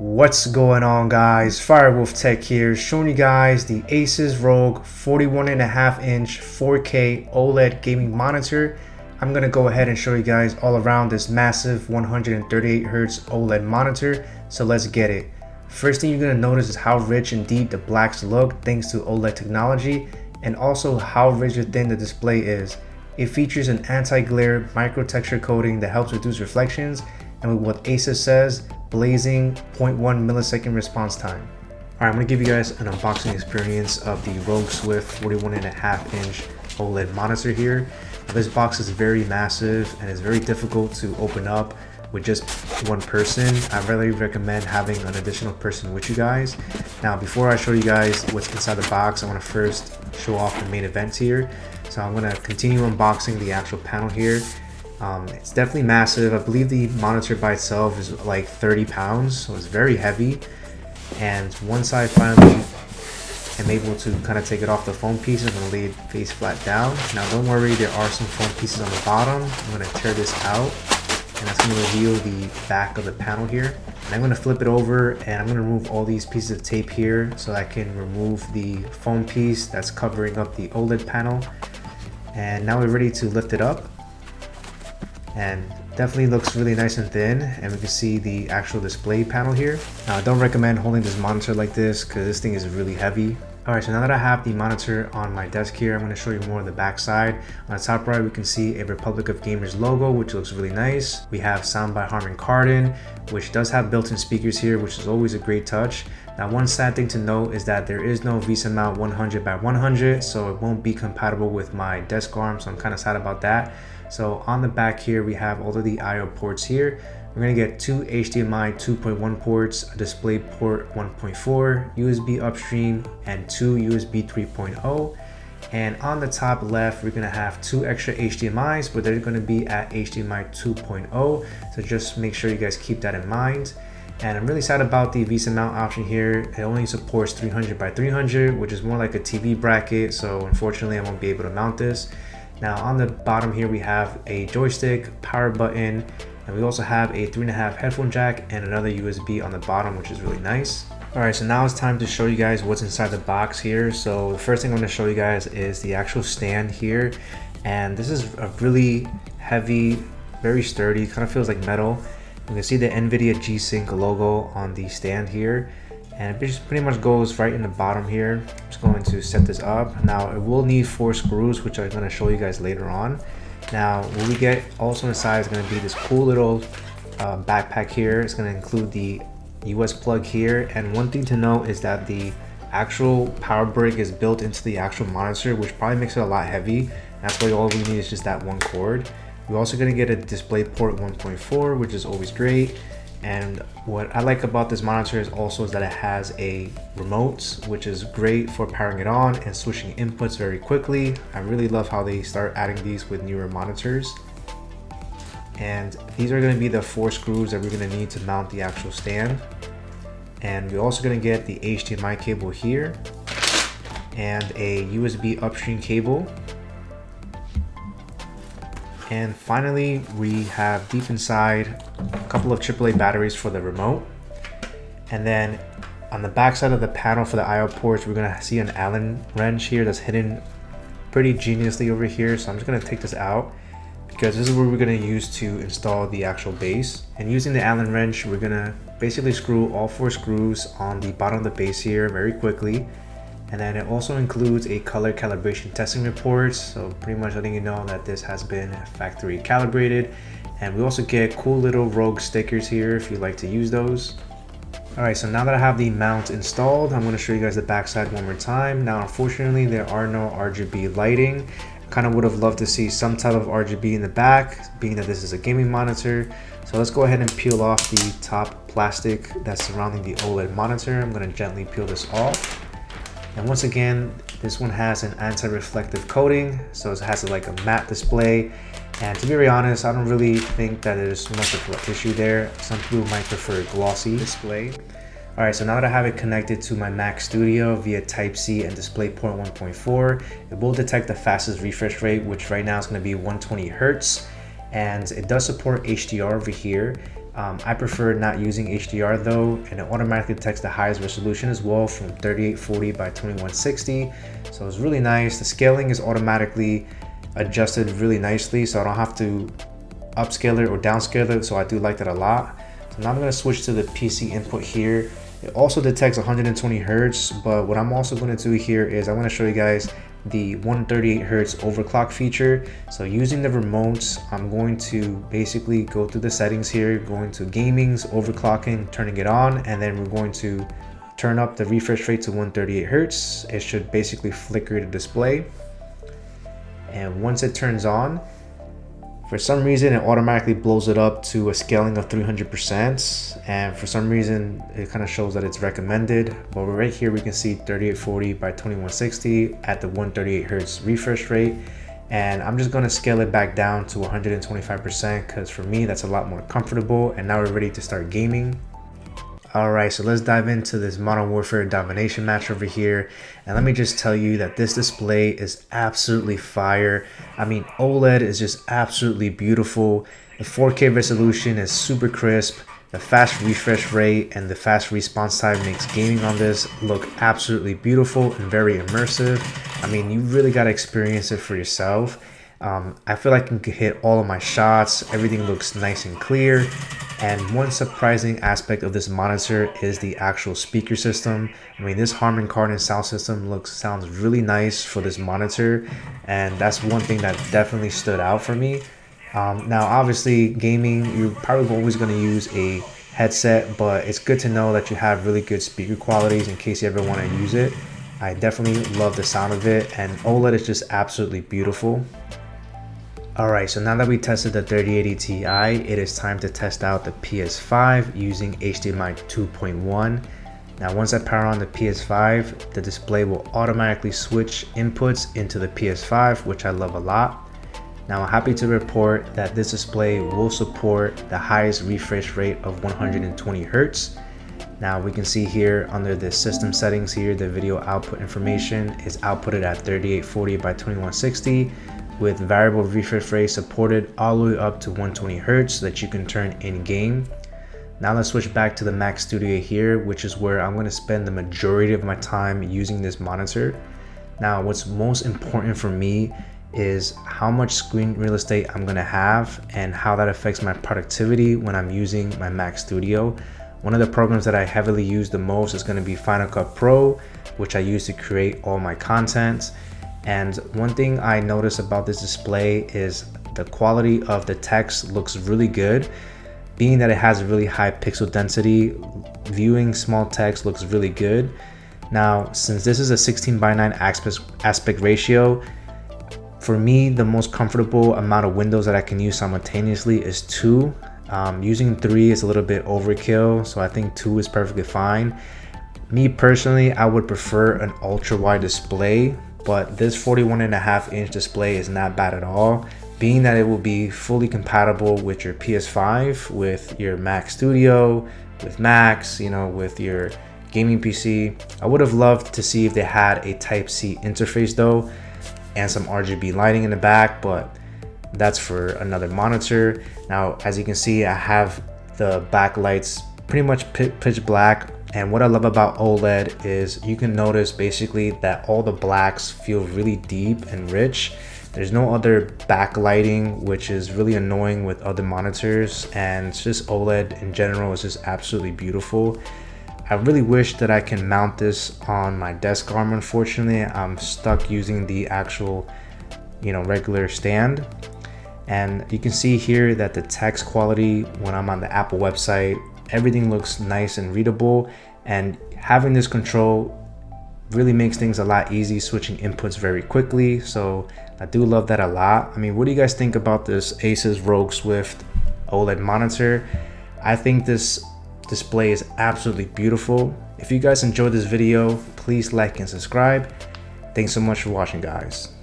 What's going on, guys? Firewolf Tech here, showing you guys the ASUS ROG 41.5-inch 4K OLED gaming monitor. I'm gonna go ahead and show you guys all around this massive 138Hz OLED monitor, so let's get it. First thing you're gonna notice is how rich and deep the blacks look thanks to OLED technology, and also how razor thin the display is. It features an anti-glare micro texture coating that helps reduce reflections, and with what ASUS says, blazing 0.1 millisecond response time. Alright, I'm going to give you guys an unboxing experience of the ROG Swift 41.5-inch OLED monitor here. This box is very massive and it's very difficult to open up with just one person. I really recommend having an additional person with you guys. Now, before I show you guys what's inside the box, I want to first show off the main events here. So I'm going to continue unboxing the actual panel here. It's definitely massive. I believe the monitor by itself is like 30 pounds, so it's very heavy. And once I finally am able to kind of take it off the foam piece, I'm going to lay it face flat down. Now don't worry, there are some foam pieces on the bottom. I'm going to tear this out, and that's going to reveal the back of the panel here. And I'm going to flip it over, and I'm going to remove all these pieces of tape here so I can remove the foam piece that's covering up the OLED panel. And now we're ready to lift it up. And definitely looks really nice and thin, and we can see the actual display panel here. Now, I don't recommend holding this monitor like this because this thing is really heavy. Alright, so now that I have the monitor on my desk here, I'm going to show you more of the back side. On the top right, we can see a Republic of Gamers logo, which looks really nice. We have Sound by Harman Kardon, which does have built-in speakers here, which is always a great touch. Now, one sad thing to note is that there is no VESA mount 100x100, so it won't be compatible with my desk arm, so I'm kind of sad about that. So on the back here, we have all of the I/O ports here. We're going to get two HDMI 2.1 ports, a display port 1.4, USB upstream, and two USB 3.0. And on the top left, we're going to have two extra HDMIs, but they're going to be at HDMI 2.0. So just make sure you guys keep that in mind. And I'm really sad about the VESA mount option here. It only supports 300x300, which is more like a TV bracket. So unfortunately, I won't be able to mount this. Now on the bottom here, we have a joystick, power button, and we also have a 3.5 headphone jack and another USB on the bottom, which is really nice. Alright, so now it's time to show you guys what's inside the box here. So the first thing I'm going to show you guys is the actual stand here. And this is a really heavy, very sturdy, kind of feels like metal. You can see the NVIDIA G-Sync logo on the stand here. And it just pretty much goes right in the bottom here. I'm just going to set this up. Now it will need 4 screws, which I'm going to show you guys later on. Now what we get also inside is going to be this cool little backpack here. It's going to include the US plug here. And one thing to note is that the actual power brick is built into the actual monitor, which probably makes it a lot heavy. That's why all we need is just that one cord. We're also going to get a display port 1.4, which is always great. And what I like about this monitor is also that it has a remote, which is great for powering it on and switching inputs very quickly. I really love how they start adding these with newer monitors. And these are going to be the 4 screws that we're going to need to mount the actual stand. And we're also going to get the HDMI cable here and a USB upstream cable. And finally, we have deep inside a couple of AAA batteries for the remote. And then on the back side of the panel for the I/O ports, we're going to see an Allen wrench here that's hidden pretty geniusly over here. So I'm just going to take this out because this is where we're going to use to install the actual base. And using the Allen wrench, we're going to basically screw all 4 screws on the bottom of the base here very quickly. And then it also includes a color calibration testing report, so pretty much letting you know that this has been factory calibrated. And we also get cool little ROG stickers here if you'd like to use those. Alright, so now that I have the mount installed, I'm going to show you guys the backside one more time. Now unfortunately, there are no RGB lighting. I kind of would have loved to see some type of RGB in the back, being that this is a gaming monitor. So let's go ahead and peel off the top plastic that's surrounding the OLED monitor. I'm going to gently peel this off. And once again, this one has an anti-reflective coating, so it has like a matte display. And to be very honest, I don't really think that there's much of an issue there. Some people might prefer a glossy display. Alright, so now that I have it connected to my Mac Studio via Type-C and DisplayPort 1.4, it will detect the fastest refresh rate, which right now is going to be 120 Hz. And it does support HDR over here. I prefer not using HDR though, and it automatically detects the highest resolution as well from 3840 by 2160. So it's really nice. The scaling is automatically adjusted really nicely, so I don't have to upscale it or downscale it, so I do like that a lot. So now I'm going to switch to the PC input here. It also detects 120 Hertz, but what I'm also going to do here is I want to show you guys the 138 Hertz overclock feature. So using the remotes, I'm going to basically go through the settings here, going to gaming's overclocking, turning it on, and then we're going to turn up the refresh rate to 138 Hertz. It should basically flicker the display. And once it turns on, for some reason it automatically blows it up to a scaling of 300%, and for some reason it kind of shows that it's recommended, but right here we can see 3840 by 2160 at the 138 Hertz refresh rate. And I'm just going to scale it back down to 125% because for me that's a lot more comfortable. And now we're ready to start gaming. Alright, so let's dive into this Modern Warfare domination match over here, and let me just tell you that this display is absolutely fire. I mean, OLED is just absolutely beautiful. The 4K resolution is super crisp. The fast refresh rate and the fast response time makes gaming on this look absolutely beautiful and very immersive. I mean, you really got to experience it for yourself. I feel like I can hit all of my shots. Everything looks nice and clear. And one surprising aspect of this monitor is the actual speaker system. I mean, this Harman Kardon sound system sounds really nice for this monitor, and that's one thing that definitely stood out for me. Now, obviously, gaming, you're probably always going to use a headset, but it's good to know that you have really good speaker qualities in case you ever want to use it. I definitely love the sound of it, and OLED is just absolutely beautiful. Alright, so now that we tested the 3080 Ti, it is time to test out the PS5 using HDMI 2.1. Now once I power on the PS5, the display will automatically switch inputs into the PS5, which I love a lot. Now I'm happy to report that this display will support the highest refresh rate of 120 Hertz. Now we can see here under the system settings here, the video output information is outputted at 3840 by 2160. With variable refresh rate supported all the way up to 120 Hertz that you can turn in game. Now let's switch back to the Mac Studio here, which is where I'm going to spend the majority of my time using this monitor. Now what's most important for me is how much screen real estate I'm going to have and how that affects my productivity when I'm using my Mac Studio. One of the programs that I heavily use the most is going to be Final Cut Pro, which I use to create all my content. And one thing I notice about this display is the quality of the text looks really good. Being that it has a really high pixel density, viewing small text looks really good. Now, since this is a 16:9 aspect ratio, for me, the most comfortable amount of windows that I can use simultaneously is 2. Using 3 is a little bit overkill, so I think 2 is perfectly fine. Me personally, I would prefer an ultra wide display, but this 41.5-inch display is not bad at all, being that it will be fully compatible with your PS5, with your Mac Studio, with Macs, with your gaming PC. I would have loved to see if they had a Type-C interface though, and some RGB lighting in the back, but that's for another monitor. Now, as you can see, I have the backlights pretty much pitch black. And what I love about OLED is you can notice basically that all the blacks feel really deep and rich. There's no other backlighting, which is really annoying with other monitors, and it's just OLED in general is just absolutely beautiful. I really wish that I can mount this on my desk arm. Unfortunately, I'm stuck using the actual, regular stand. And you can see here that the text quality when I'm on the Apple website, everything looks nice and readable, and having this control really makes things a lot easy, switching inputs very quickly. So I do love that a lot. I mean, what do you guys think about this ASUS ROG Swift OLED monitor? I think this display is absolutely beautiful. If you guys enjoyed this video, please like and subscribe. Thanks so much for watching, guys.